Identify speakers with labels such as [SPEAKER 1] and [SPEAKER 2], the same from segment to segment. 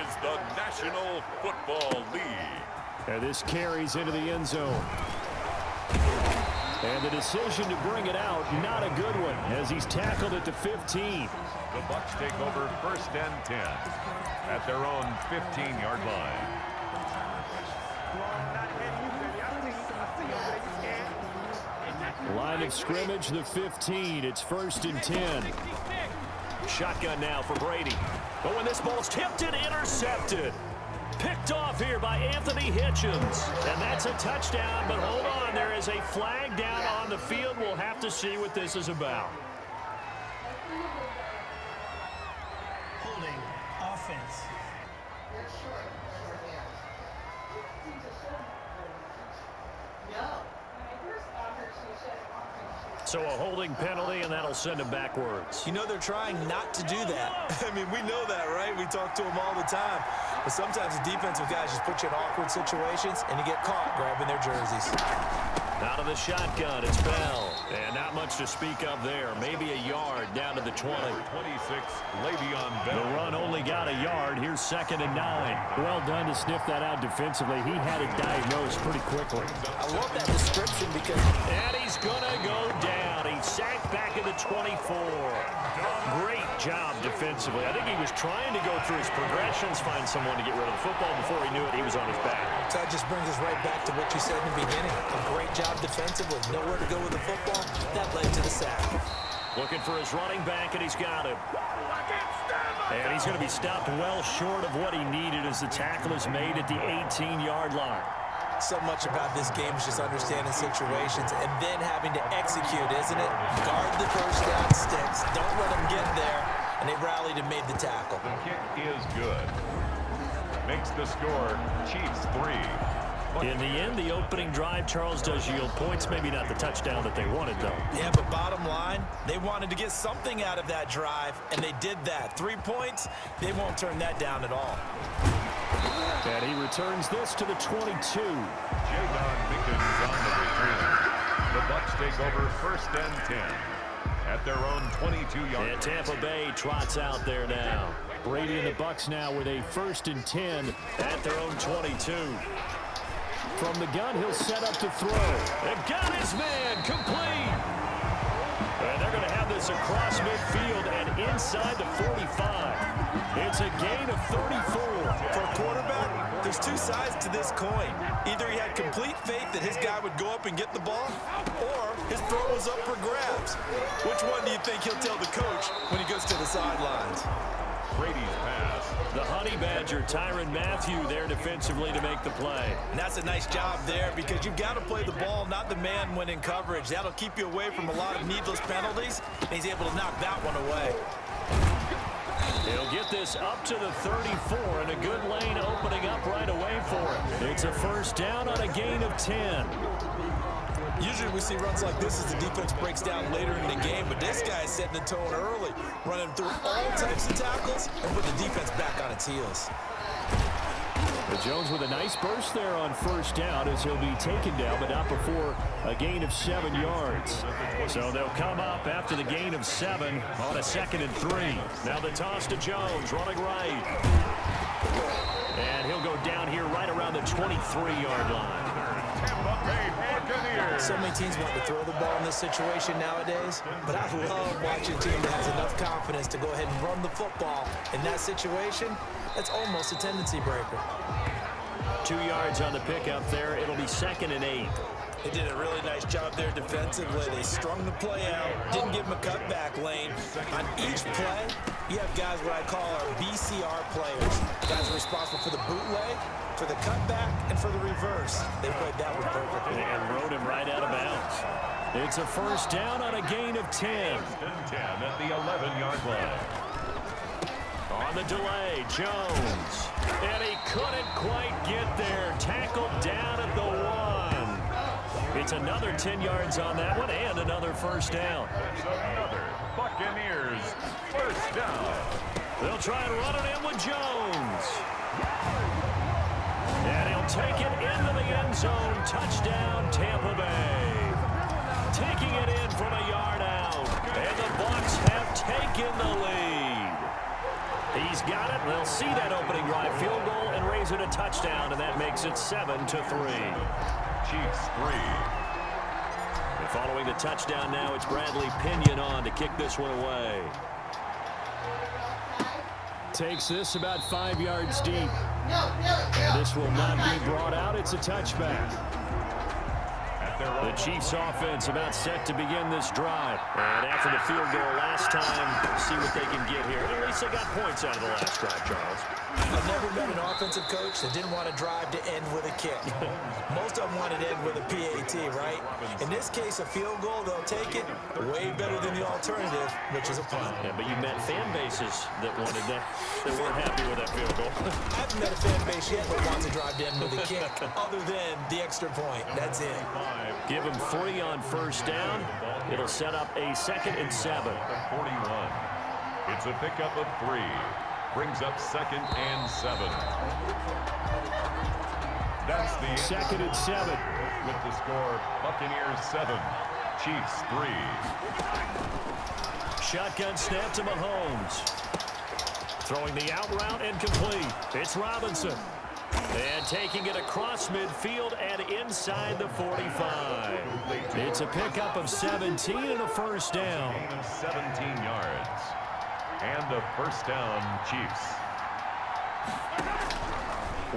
[SPEAKER 1] is the National Football League.
[SPEAKER 2] And this carries into the end zone. And the decision to bring it out, not a good one, as he's tackled at the 15.
[SPEAKER 1] The Bucs take over 1st and 10 at their own 15-yard line.
[SPEAKER 2] Line of scrimmage, the 15. It's 1st and 10. Shotgun now for Brady. Oh, and this ball's tipped and intercepted. Picked off here by Anthony Hitchens. And that's a touchdown, but hold on. There is a flag down on the field. We'll have to see what this is about.
[SPEAKER 3] Holding offense.
[SPEAKER 2] So a holding penalty, and that'll send him backwards.
[SPEAKER 3] You know they're trying not to do that. I mean, we know that, right? We talk to them all the time. But sometimes the defensive guys just put you in awkward situations, and you get caught grabbing their jerseys.
[SPEAKER 2] Out of the shotgun, it's Bell. And not much to speak of there. Maybe a yard down to the 20.
[SPEAKER 1] 26, Le'Veon Bell.
[SPEAKER 2] The run only got a yard. Here's 2nd and 9. Well done to sniff that out defensively. He had it diagnosed pretty quickly.
[SPEAKER 3] I love that description because...
[SPEAKER 2] And he's going to go down. He sacked back at the 24. Great job defensively. I think he was trying to go through his progressions, find someone to get rid of the football. Before he knew it, he was on his back.
[SPEAKER 3] So that just brings us right back to what you said in the beginning. A great job defensively. Nowhere to go with the football. That led to the sack.
[SPEAKER 2] Looking for his running back, and he's got him. And he's going to be stopped well short of what he needed as the tackle is made at the 18-yard line.
[SPEAKER 3] So much about this game is just understanding situations and then having to execute, isn't it? Guard the first down sticks. Don't let them get there. And they rallied and made the tackle.
[SPEAKER 1] The kick is good. Makes the score Chiefs 3.
[SPEAKER 2] In the end, the opening drive, Charles, does yield points. Maybe not the touchdown that they wanted, though.
[SPEAKER 3] Yeah, but bottom line, they wanted to get something out of that drive, and they did that. 3 points, they won't turn that down at all.
[SPEAKER 2] And he returns this to the 22.
[SPEAKER 1] Jadon Mickens on the return. The Bucs take over 1st and 10 at their own 22-yard.
[SPEAKER 2] And Tampa Bay trots out there now. Brady and the Bucs now with a 1st and 10 at their own 22. From the gun, he'll set up to throw. And got his man complete. And they're going to have this across midfield and inside the 45. It's a gain of 34.
[SPEAKER 3] For a quarterback, there's two sides to this coin. Either he had complete faith that his guy would go up and get the ball, or his throw was up for grabs. Which one do you think he'll tell the coach when he goes to the sidelines?
[SPEAKER 1] Brady's pass.
[SPEAKER 2] The Honey Badger, Tyrann Mathieu, there defensively to make the play.
[SPEAKER 3] And that's a nice job there because you've got to play the ball, not the man when in coverage. That'll keep you away from a lot of needless penalties, and he's able to knock that one away.
[SPEAKER 2] He'll get this up to the 34, and a good lane opening up right away for him. It's a 1st down on a gain of 10.
[SPEAKER 3] Usually we see runs like this as the defense breaks down later in the game, but this guy is setting the tone early, running through all types of tackles and put the defense back on its heels.
[SPEAKER 2] But Jones with a nice burst there on 1st down as he'll be taken down, but not before a gain of 7 yards. So they'll come up after the gain of 7 on a 2nd and 3. Now the toss to Jones, running right. And he'll go down here right around the 23-yard line.
[SPEAKER 3] So many teams want to throw the ball in this situation nowadays, but I love watching a team that has enough confidence to go ahead and run the football. In that situation, that's almost a tendency breaker.
[SPEAKER 2] 2 yards on the pickup there. It'll be 2nd and 8.
[SPEAKER 3] They did a really nice job there defensively. They strung the play out, didn't give him a cutback lane. On each play, you have guys what I call our BCR players. Guys responsible for the bootleg, for the cutback, and for the reverse. They played that one perfectly.
[SPEAKER 2] And rode him right out of bounds. It's a 1st down on a gain of 10.
[SPEAKER 1] 10 at the 11-yard line.
[SPEAKER 2] On the delay, Jones. And he couldn't quite get there. Tackled down at the 1. It's another 10 yards on that one and another 1st down.
[SPEAKER 1] It's another Buccaneers 1st down.
[SPEAKER 2] They'll try and run it in with Jones. And he'll take it into the end zone. Touchdown, Tampa Bay. Taking it in from a yard out. And the Bucs have taken the lead. He's got it. They'll see that opening drive field goal and raise it a touchdown, and that makes it 7-3.
[SPEAKER 1] Chiefs 3.
[SPEAKER 2] And following the touchdown now, it's Bradley Pinion on to kick this one away. Takes this about 5 yards deep. And this will not be brought out. It's a touchback. The Chiefs offense about set to begin this drive. And after the field goal last time, see what they can get here. At least they got points out of the last drive, Charles.
[SPEAKER 3] I've never met an offensive coach that didn't want to drive to end with a kick. Most of them wanted to end with a PAT, right? In this case, a field goal, they'll take it way better than the alternative, which is a punt.
[SPEAKER 2] Yeah, but you met fan bases that wanted that, that weren't happy with that field goal.
[SPEAKER 3] I haven't met a fan base yet that wants to drive to end with a kick, other than the extra point. That's it.
[SPEAKER 2] Give them 3 on first down. It'll set up a 2nd and 7.
[SPEAKER 1] 41. It's a pickup of 3. Brings up 2nd and 7. That's the
[SPEAKER 2] 2nd and 7.
[SPEAKER 1] With the score, Buccaneers 7, Chiefs 3.
[SPEAKER 2] Shotgun snap to Mahomes. Throwing the out route and complete. It's Robinson. And taking it across midfield and inside the 45. It's a pickup of 17 and a first down.
[SPEAKER 1] Gain of 17 yards. And a first down, Chiefs.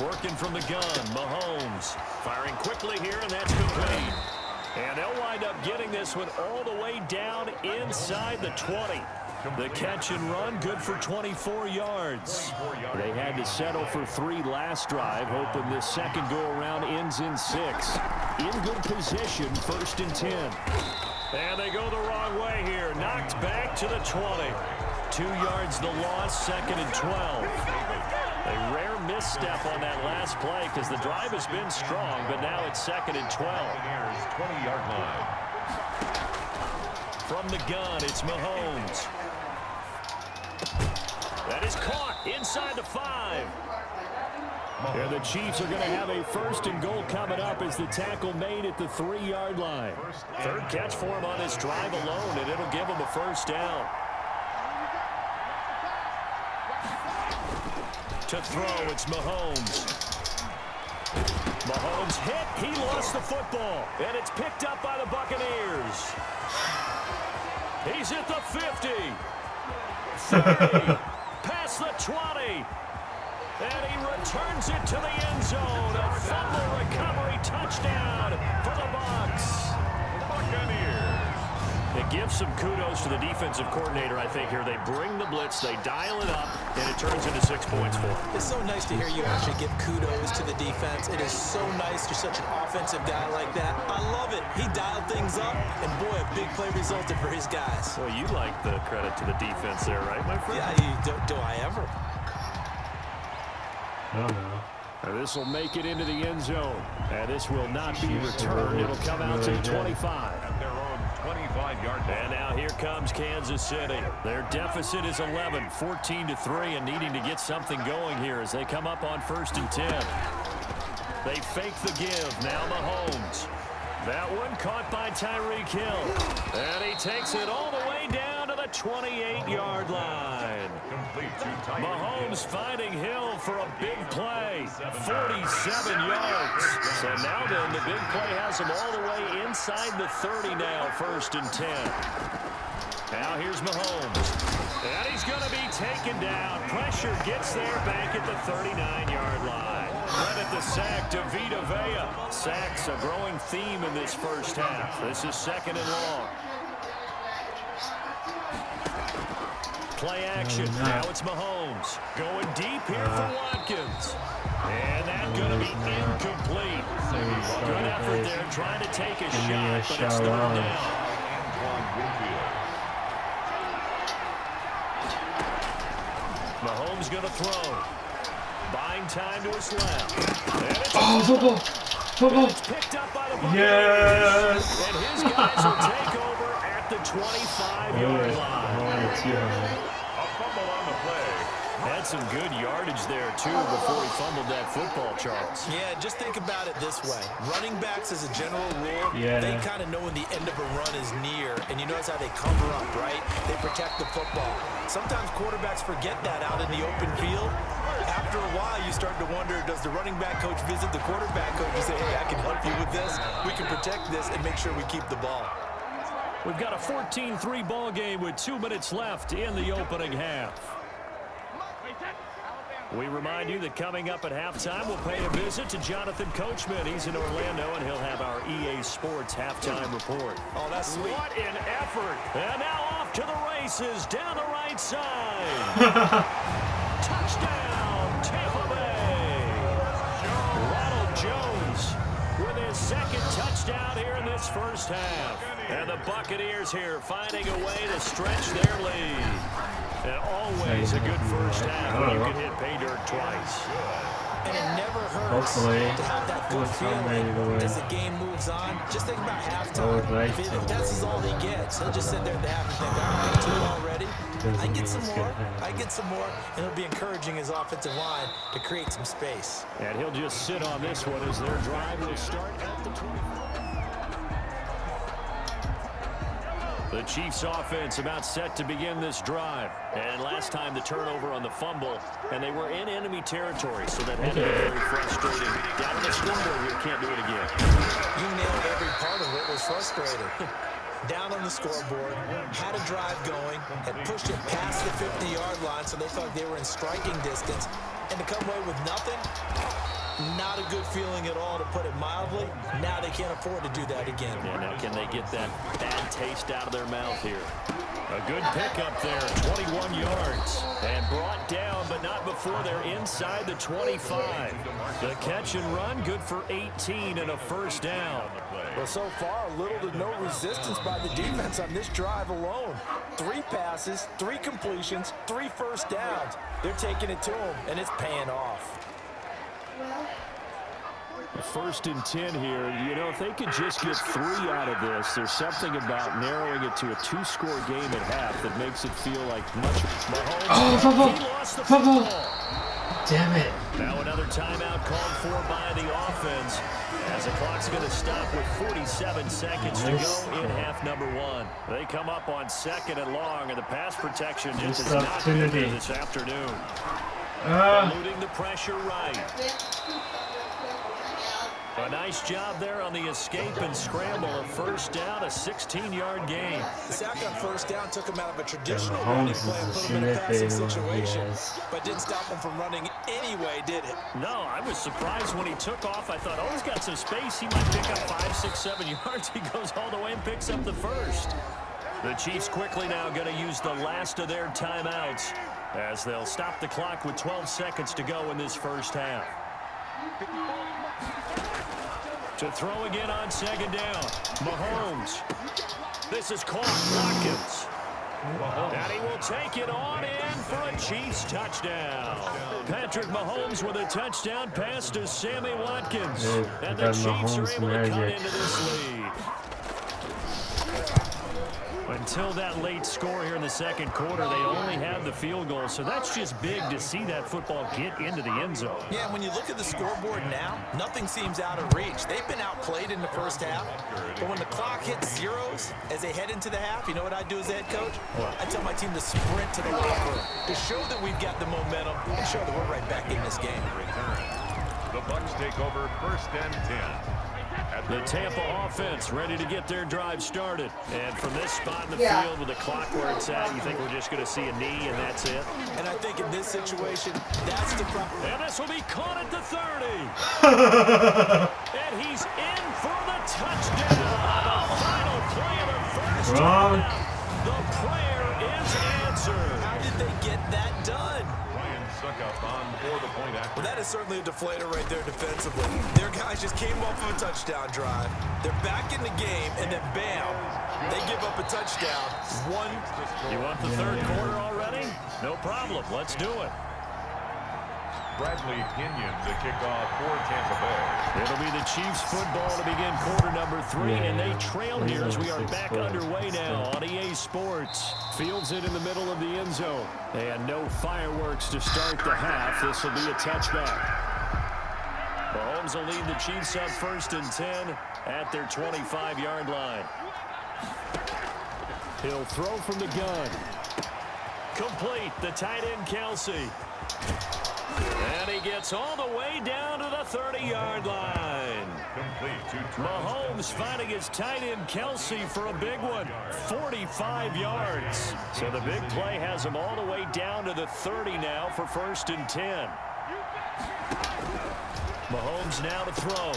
[SPEAKER 2] Working from the gun, Mahomes. Firing quickly here, and that's complete. And they'll wind up getting this one all the way down inside the 20. The catch and run, good for 24 yards. They had to settle for 3 last drive, hoping this second go-around ends in 6. In good position, 1st and 10. And they go the wrong way here. Knocked back to the 20. 2 yards the loss, 2nd and 12. A rare misstep on that last play because the drive has been strong, but now it's 2nd and 12.
[SPEAKER 1] 20-yard line.
[SPEAKER 2] From the gun, it's Mahomes. That is caught inside the 5. And the Chiefs are going to have a 1st and goal coming up as the tackle made at the 3-yard line. 3rd catch for him on this drive alone, and it'll give him a first down. To throw, it's Mahomes. Mahomes hit. He lost the football. And it's picked up by the Buccaneers. He's at the 50. 30. Past the 20. And he returns it to the end zone. A fumble recovery touchdown for the Bucs.
[SPEAKER 1] Buccaneers.
[SPEAKER 2] It gives some kudos to the defensive coordinator, I think, here. They bring the blitz, they dial it up, and it turns into 6 points for them.
[SPEAKER 3] It's so nice to hear you actually give kudos to the defense. It is so nice. You're such an offensive guy like that. I love it. He dialed things up, and boy, a big play resulted for his guys.
[SPEAKER 2] Well, you like the credit to the defense there, right, my friend?
[SPEAKER 3] Yeah, do I ever?
[SPEAKER 4] I don't know.
[SPEAKER 2] This will make it into the end zone. And this will not be returned. It'll come out to the 25.
[SPEAKER 1] At their own 25-yard line.
[SPEAKER 2] And now here comes Kansas City. Their deficit is 11, 14-3, and needing to get something going here as they come up on 1st and 10. They fake the give. Now Mahomes. That one caught by Tyreek Hill. And he takes it all the way down to the 28-yard line. Mahomes finding Hill for a big play. 47 yards. So now then, the big play has him all the way inside the 30 now, 1st and 10. Now here's Mahomes. And he's going to be taken down. Pressure gets there back at the 39-yard line. Credit the sack to Vita Vea. Sacks a growing theme in this first half. This is 2nd and long. Play action. Now it's Mahomes. Going deep here for Watkins. And that's going to be incomplete. Good effort there trying to take a shot, but it's 3rd down. Mahomes going to throw. Buying time to his left. And it's picked up by the Buccaneers.
[SPEAKER 4] Yes!
[SPEAKER 2] And his guys will take over at the 25-yard line.
[SPEAKER 1] A fumble on the play.
[SPEAKER 2] Had some good yardage there, too, before he fumbled that football, Charles.
[SPEAKER 3] Yeah, just think about it this way. Running backs, as a general rule, they kind of know when the end of a run is near, and you notice how they cover up, right? They protect the football. Sometimes quarterbacks forget that out in the open field. After a while, you start to wonder, does the running back coach visit the quarterback coach and say, hey, I can help you with this, we can protect this, and make sure we keep the ball.
[SPEAKER 2] We've got a 14-3 ball game with 2 minutes left in the opening half. We remind you that coming up at halftime, we'll pay a visit to Jonathan Coachman. He's in Orlando, and he'll have our EA Sports halftime report.
[SPEAKER 3] Oh, that's sweet.
[SPEAKER 2] What an effort. And now off to the races down the right side. Touchdown, Tampa Bay. Ronald Jones with his second touchdown here in this first half. And the Buccaneers here finding a way to stretch their lead. And always a good first half when you can hit pay dirt twice.
[SPEAKER 3] And it never hurts to have that good feeling as the game moves on. Just think about halftime. If that's all he gets, he'll just sit there at the half and think, all right, 2 already. I get some more. I get some more. And he'll be encouraging his offensive line to create some space.
[SPEAKER 2] And he'll just sit on this one as their drive will start at the 25. The Chiefs offense about set to begin this drive. And last time the turnover on the fumble, and they were in enemy territory, so that had to be very frustrating. Down in the scoreboard here, can't do it again.
[SPEAKER 3] You nailed every part of what was frustrating. Down on the scoreboard, had a drive going, had pushed it past the 50-yard line, so they thought they were in striking distance, and to come away with nothing, not a good feeling at all, to put it mildly. Now they can't afford to do that again.
[SPEAKER 2] Yeah, now can they get that bad taste out of their mouth here? A good pickup there, 21 yards. And brought down, but not before they're inside the 25. The catch and run, good for 18 and a first down.
[SPEAKER 3] Well, so far, little to no resistance by the defense on this drive alone. 3 passes, 3 completions, 3 first downs. They're taking it to them, and it's paying off.
[SPEAKER 2] First and 10 here. You know, if they could just get 3 out of this, there's something about narrowing it to a 2-score game at half that makes it feel like much. Mahomes, he lost the football.
[SPEAKER 4] Damn it.
[SPEAKER 2] Now another timeout called for by the offense, as the clock's going to stop with 47 seconds to go in half number 1. They come up on 2nd and long, and the pass protection just is not good this afternoon. Eluding the pressure right. A nice job there on the escape and scramble. A first down, a 16-yard gain.
[SPEAKER 3] The sack on first down took him out of a traditional running play and put him in a passing situation, but didn't stop him from running anyway, did it?
[SPEAKER 2] No, I was surprised when he took off. I thought, oh, he's got some space. He might pick up 5, 6, 7 yards. He goes all the way and picks up the first. The Chiefs quickly now going to use the last of their timeouts, as they'll stop the clock with 12 seconds to go in this first half. To throw again on 2nd down. Mahomes. This is caught. Watkins. And he will take it on in for a Chiefs touchdown. Patrick Mahomes with a touchdown pass to Sammy Watkins. And the Chiefs are able to cut into this lead. Until that late score here in the second quarter, they only had the field goal, so that's just big to see that football get into the end zone.
[SPEAKER 3] Yeah, when you look at the scoreboard now, nothing seems out of reach. They've been outplayed in the first half, but when the clock hits zeros as they head into the half, you know what I do as the head coach? I tell my team to sprint to the locker room to show that we've got the momentum and show that we're right back in this game.
[SPEAKER 1] The Bucs take over 1st and 10.
[SPEAKER 2] The Tampa offense ready to get their drive started. And from this spot in the field with the clock where it's at, you think we're just going to see a knee and that's it?
[SPEAKER 3] And I think in this situation, that's the problem.
[SPEAKER 2] And this will be caught at the 30. And he's in for the touchdown. The final play of the first half. The prayer is answered.
[SPEAKER 3] How did they get that done?
[SPEAKER 1] Well,
[SPEAKER 3] that is certainly a deflator right there defensively. Their guys just came off of a touchdown drive. They're back in the game, and then bam, they give up a touchdown.
[SPEAKER 2] You want the third quarter already? No problem. Let's do it.
[SPEAKER 1] Bradley Pinion to kick off for Tampa Bay.
[SPEAKER 2] It'll be the Chiefs football to begin quarter number 3, and they trail here as we are back underway now on EA Sports. Fields it in the middle of the end zone. And no fireworks to start the half. This will be a touchback. Mahomes will lead the Chiefs up 1st and 10 at their 25-yard line. He'll throw from the gun. Complete, the tight end Kelsey. And he gets all the way down to the 30-yard line.
[SPEAKER 1] Complete to
[SPEAKER 2] Mahomes finding his tight end Kelsey for a big one. 45 yards. So the big play has him all the way down to the 30 now for 1st and 10. Mahomes now to throw.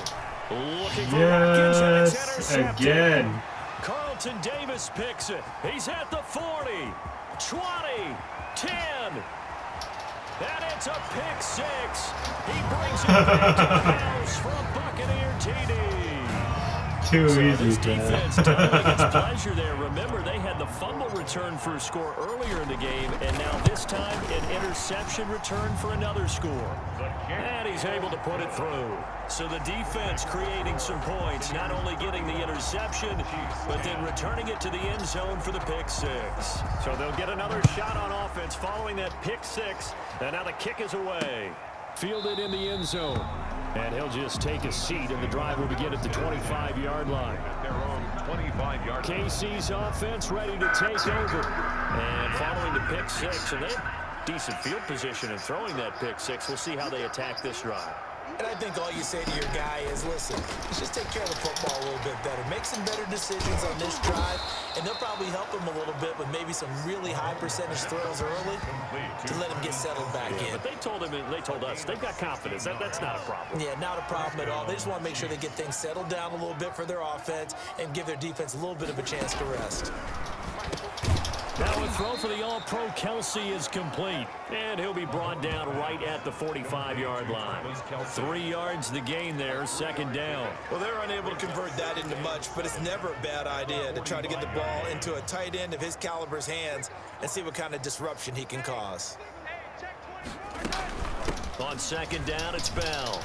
[SPEAKER 2] Looking for Watkins, and it's intercepted.
[SPEAKER 4] Again.
[SPEAKER 2] Carlton Davis picks it. He's at the 40, 20, 10. And it's a pick 6. He brings it back to the house for a Buccaneer TD.
[SPEAKER 4] Too
[SPEAKER 2] So
[SPEAKER 4] easy,
[SPEAKER 2] this defense
[SPEAKER 4] Dad.
[SPEAKER 2] doubling its pleasure there. Remember, they had the fumble return for a score earlier in the game, and now this time an interception return for another score. And he's able to put it through. So the defense creating some points, not only getting the interception, but then returning it to the end zone for the pick 6. So they'll get another shot on offense following that pick 6, and now the kick is away. Fielded in the end zone. And he'll just take a seat, and the drive will begin at the 25-yard line.
[SPEAKER 1] at their own 25-yard line.
[SPEAKER 2] KC's offense ready to take over. And following the pick 6, and they have decent field position in throwing that pick 6. We'll see how they attack this drive.
[SPEAKER 3] And I think all you say to your guy is, listen, let's just take care of the football a little bit better. Make some better decisions on this drive, and they'll probably help him a little bit with maybe some really high percentage throws early to let him get settled back in.
[SPEAKER 2] But they told us they've got confidence. That's not a problem.
[SPEAKER 3] Yeah, not a problem at all. They just want to make sure they get things settled down a little bit for their offense and give their defense a little bit of a chance to rest.
[SPEAKER 2] Now a throw for the All-Pro Kelsey is complete. And he'll be brought down right at the 45-yard line. 3 yards the gain there, 2nd down.
[SPEAKER 3] Well, they're unable to convert that into much, but it's never a bad idea to try to get the ball into a tight end of his caliber's hands and see what kind of disruption he can cause.
[SPEAKER 2] On 2nd down, it's Bell.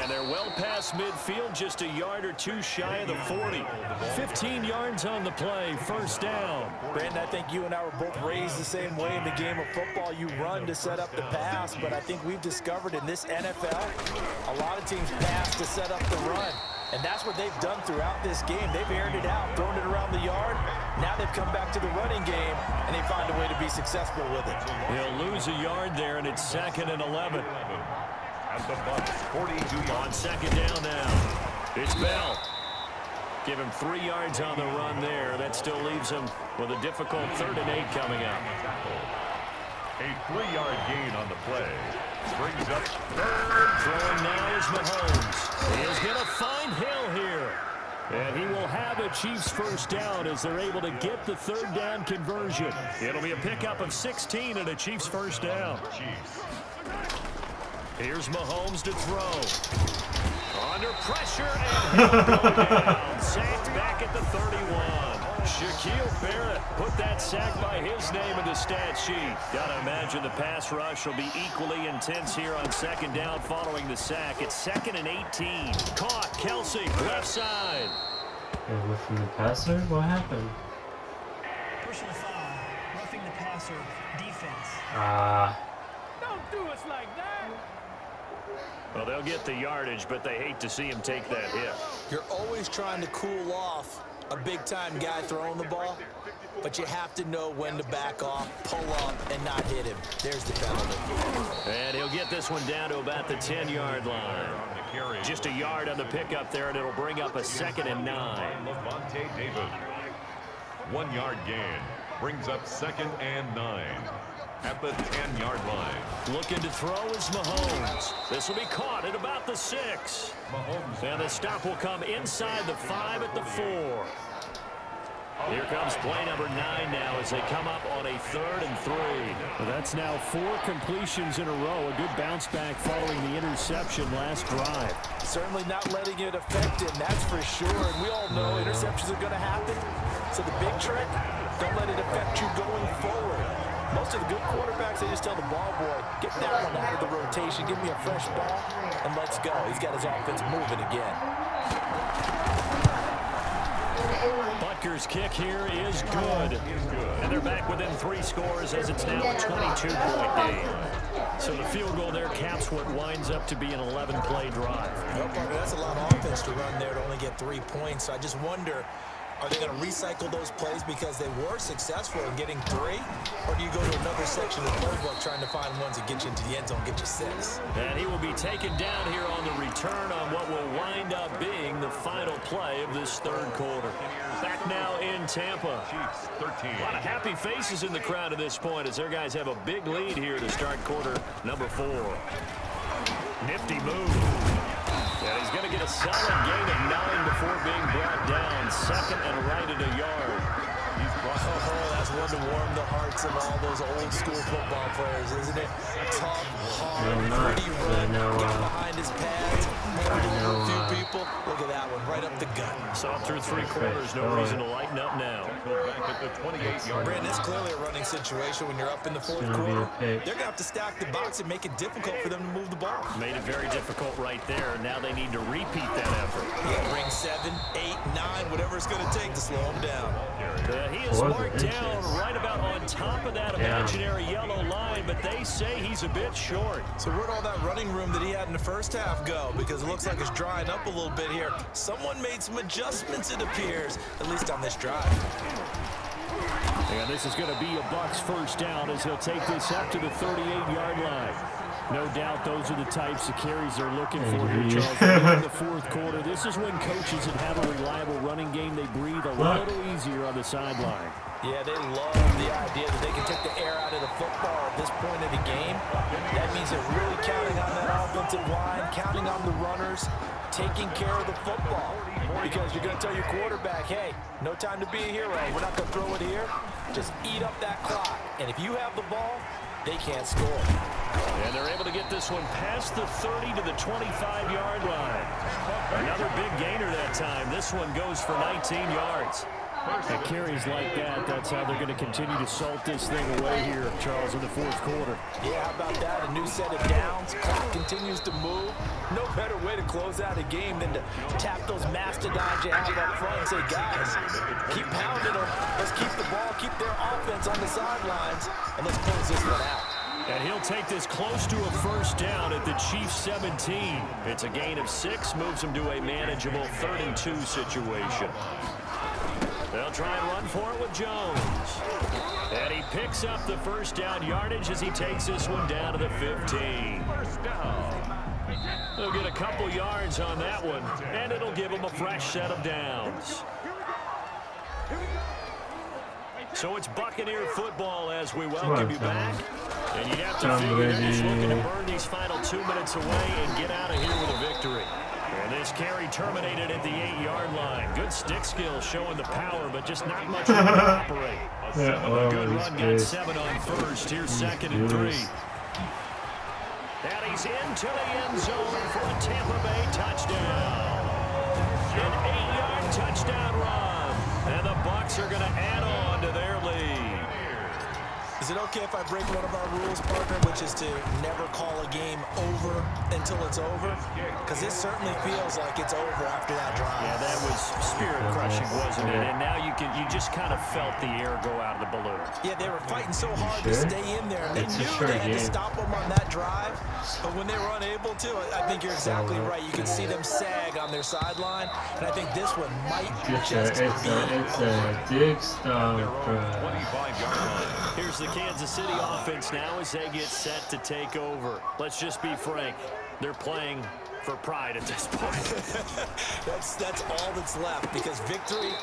[SPEAKER 2] And they're well past midfield, just a yard or two shy of the 40. 15 yards on the play, 1st down.
[SPEAKER 3] Brandon, I think you and I were both raised the same way in the game of football. You run to set up the pass, but I think we've discovered in this NFL, a lot of teams pass to set up the run. And that's what they've done throughout this game. They've aired it out, thrown it around the yard. Now they've come back to the running game, and they find a way to be successful with it.
[SPEAKER 2] He'll lose a yard there, and it's 2nd and 11.
[SPEAKER 1] At the Bucks, 42
[SPEAKER 2] On
[SPEAKER 1] yards.
[SPEAKER 2] 2nd down now, it's Bell. Give him 3 yards on the run there. That still leaves him with a difficult 3rd and 8 coming up.
[SPEAKER 1] A 3-yard gain on the play. Brings up 3rd.
[SPEAKER 2] Throwing now is Mahomes. He is going to find Hill here. And he will have a Chiefs 1st down as they're able to get the 3rd down conversion. It'll be a pickup of 16 and a Chiefs 1st down.
[SPEAKER 1] Chiefs.
[SPEAKER 2] Here's Mahomes to throw. Under pressure, and he'll go down. Sacked back at the 31. Shaquille Barrett put that sack by his name in the stat sheet. Gotta imagine the pass rush will be equally intense here on 2nd down following the sack. It's 2nd and 18. Caught, Kelsey, left side.
[SPEAKER 4] Away from the passer? What happened?
[SPEAKER 5] Personal foul, roughing the passer, defense.
[SPEAKER 2] Don't do us like that. Well, they'll get the yardage, but they hate to see him take that hit.
[SPEAKER 3] You're always trying to cool off a big-time guy throwing the ball, but you have to know when to back off, pull up, and not hit him. There's the penalty.
[SPEAKER 2] And he'll get this one down to about the 10-yard line. Just a yard on the pickup there, and it'll bring up a 2nd and 9.
[SPEAKER 1] Levante David. 1-yard gain. Brings up 2nd and 9. At the 10-yard line.
[SPEAKER 2] Looking to throw is Mahomes. This will be caught at about the 6.
[SPEAKER 1] Mahomes.
[SPEAKER 2] And the stop will come inside the 5 at the 4. Here comes play number 9 now as they come up on a 3rd and 3. Well, that's now 4 completions in a row. A good bounce back following the interception last drive.
[SPEAKER 3] Certainly not letting it affect him, that's for sure. And we all know interceptions are going to happen. So the big trick, don't let it affect you going forward. Most of the good quarterbacks, they just tell the ball boy, get that one out of the rotation, give me a fresh ball, and let's go. He's got his offense moving again.
[SPEAKER 2] Butker's kick here is good. And they're back within 3 scores as it's now a 22-point game. So the field goal there caps what winds up to be an 11-play drive.
[SPEAKER 3] Well, Parker, that's a lot of offense to run there to only get 3 points. So I just wonder, are they going to recycle those plays because they were successful in getting 3? Or do you go to another section of the playbook trying to find ones that get you into the end zone, get you 6?
[SPEAKER 2] And he will be taken down here on the return on what will wind up being the final play of this 3rd quarter. Back now in Tampa. A lot of happy faces in the crowd at this point as their guys have a big lead here to start quarter number 4. Nifty move. And he's going to get a solid gain of 9 before being brought down. 2nd and right at a yard.
[SPEAKER 3] Oh, that's one to warm the hearts of all those old school football players, isn't it? Tough, hard, pretty run, got behind his pads, a few people. Look at that one, right up the gut.
[SPEAKER 2] Saw through 3 quarters, no reason to lighten up now.
[SPEAKER 3] Brandon, it's clearly a running situation when you're up in the 4th quarter. They're going to have to stack the box and make it difficult for them to move the ball.
[SPEAKER 2] Made it very difficult right there. Now they need to repeat that effort.
[SPEAKER 3] Yeah, bring 7, 8, 9, whatever it's going to take to slow them down.
[SPEAKER 2] He is marked down right about on top of that imaginary yellow line, but they say he's a bit short.
[SPEAKER 3] So where'd all that running room that he had in the first half go? Because it looks like it's drying up a little bit here. Someone made some adjustments, it appears, at least on this drive.
[SPEAKER 2] And this is going to be a Bucs first down as he'll take this up to the 38-yard line. No doubt those are the types of carries they're looking for here, Charles. In the 4th quarter, this is when coaches that have a reliable running game, they breathe a little easier on the sideline.
[SPEAKER 3] Yeah, they love the idea that they can take the air out of the football at this point of the game. That means they're really counting on that offensive line, counting on the runners, taking care of the football. Because you're going to tell your quarterback, hey, no time to be a hero. We're not going to throw it here. Just eat up that clock. And if you have the ball, they can't score.
[SPEAKER 2] And they're able to get this one past the 30 to the 25-yard line. Another big gainer that time. This one goes for 19 yards. And carries like that, that's how they're going to continue to salt this thing away here, Charles, in the 4th quarter.
[SPEAKER 3] Yeah, how about that? A new set of downs. Clock continues to move. No better way to close out a game than to tap those mastodons you have up front and say, guys, keep pounding them. Let's keep the ball, keep their offense on the sidelines, and let's close this one out.
[SPEAKER 2] And he'll take this close to a first down at the Chiefs' 17. It's a gain of 6, moves them to a manageable 3rd and 2 situation. They'll try and run for it with Jones. And he picks up the first down yardage as he takes this one down to the 15. They'll get a couple yards on that one, and it'll give them a fresh set of downs. So it's Buccaneer football as we welcome you back. And you'd have to figure they're just looking to burn these final 2 minutes away and get out of here with a victory. And this carry terminated at the 8-yard line. Good stick skill showing the power, but just not much room to operate. A good run got 7 on first. Here's 2nd and 3. And he's into the end zone for a Tampa Bay touchdown. An 8-yard touchdown run. And the Bucs are going to add on to their lead.
[SPEAKER 3] Is it okay if I break one of our rules, partner, which is to never call a game over until it's over? Because it certainly feels like it's over after that drive.
[SPEAKER 2] Yeah, that was spirit-crushing, wasn't it? And now you just kind of felt the air go out of the balloon.
[SPEAKER 3] Yeah, they were fighting so hard to stay in there. And they knew they had to stop them on that drive. But when they were unable to, I think you're exactly right. You can see them sag on their sideline. And I think this one might just be
[SPEAKER 4] It's a big stop.
[SPEAKER 2] Here's the Kansas City offense now as they get set to take over. Let's just be frank. They're playing for pride at this point.
[SPEAKER 3] That's all that's left, because victory,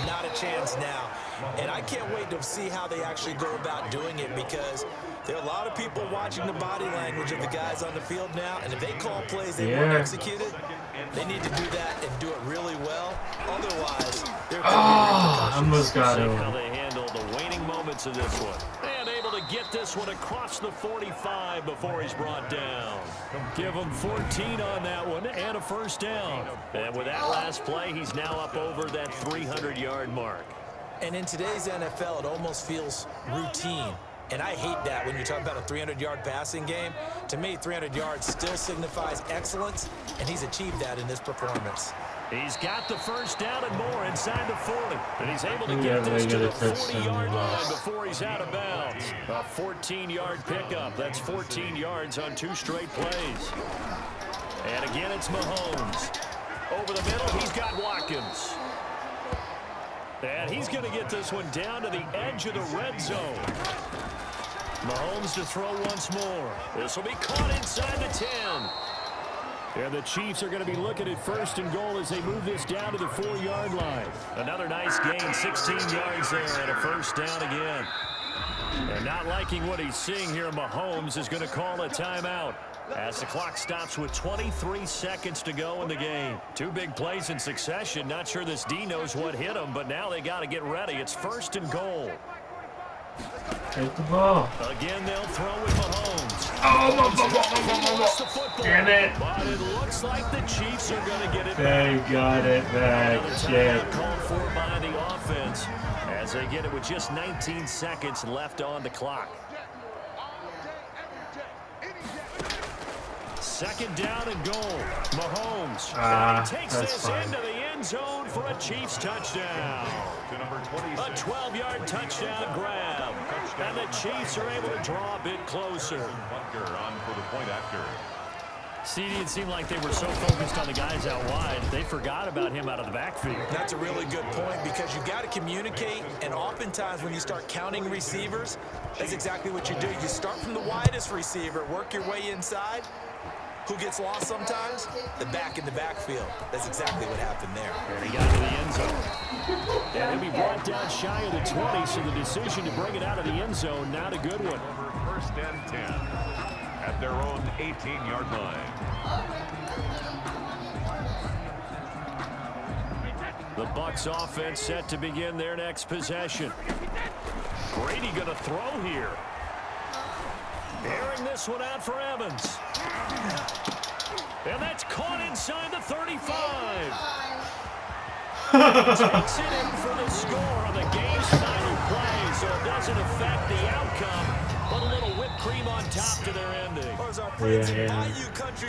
[SPEAKER 3] not a chance now. And I can't wait to see how they actually go about doing it, because there are a lot of people watching the body language of the guys on the field now, and if they call plays they weren't executed, they need to do that and do it really well. Otherwise, there could be
[SPEAKER 4] almost got
[SPEAKER 2] See
[SPEAKER 4] him.
[SPEAKER 2] how they handle the waning moments of this one. And able to get this one across the 45 before he's brought down. Give him 14 on that one and a first down. And with that last play, he's now up over that 300-yard mark.
[SPEAKER 3] And in today's NFL, it almost feels routine. And I hate that when you're talking about a 300-yard passing game. To me, 300 yards still signifies excellence, and he's achieved that in this performance.
[SPEAKER 2] He's got the first down and more inside the 40. And he's able to get this to the 40-yard line before he's out of bounds. A 14-yard pickup. That's 14 yards on 2 straight plays. And again, it's Mahomes. Over the middle, he's got Watkins. And he's going to get this one down to the edge of the red zone. Mahomes to throw once more. This will be caught inside the 10. And the Chiefs are going to be looking at first and goal as they move this down to the 4-yard line. Another nice gain, 16 yards there, and a first down again. And not liking what he's seeing here, Mahomes is going to call a timeout as the clock stops with 23 seconds to go in the game. 2 big plays in succession. Not sure this D knows what hit him, but now they got to get ready. It's first and goal.
[SPEAKER 4] Take the ball.
[SPEAKER 2] Again, they'll throw with Mahomes.
[SPEAKER 4] Oh, damn it.
[SPEAKER 2] But it looks like the Chiefs are going to get it
[SPEAKER 4] They
[SPEAKER 2] back.
[SPEAKER 4] got it back.
[SPEAKER 2] Another timeout called for by the offense as they get it with just 19 seconds left on the clock. Second down and goal. Mahomes. And he takes this into the end zone for a Chiefs touchdown. A 12-yard touchdown grab. And the Chiefs are able to draw a bit closer.
[SPEAKER 1] On for the point after.
[SPEAKER 2] CD, it seemed like they were so focused on the guys out wide, they forgot about him out of the backfield.
[SPEAKER 3] That's a really good point because you got to communicate, and oftentimes when you start counting receivers, that's exactly what you do. You start from the widest receiver, work your way inside. Who gets lost sometimes? The back in the backfield. That's exactly what happened there.
[SPEAKER 2] And he got to the end zone. And he'll be brought down shy of the 20, so the decision to bring it out of the end zone, not a good one.
[SPEAKER 1] Over first and 10 at their own 18-yard line.
[SPEAKER 2] The Bucs offense set to begin their next possession. Brady going to throw here. Airing this one out for Evans. And that's caught inside the 35. Takes it in for the score on the game's final play, so it doesn't affect the outcome, but a little whipped cream on top to their ending.
[SPEAKER 3] Those are friends in my U country.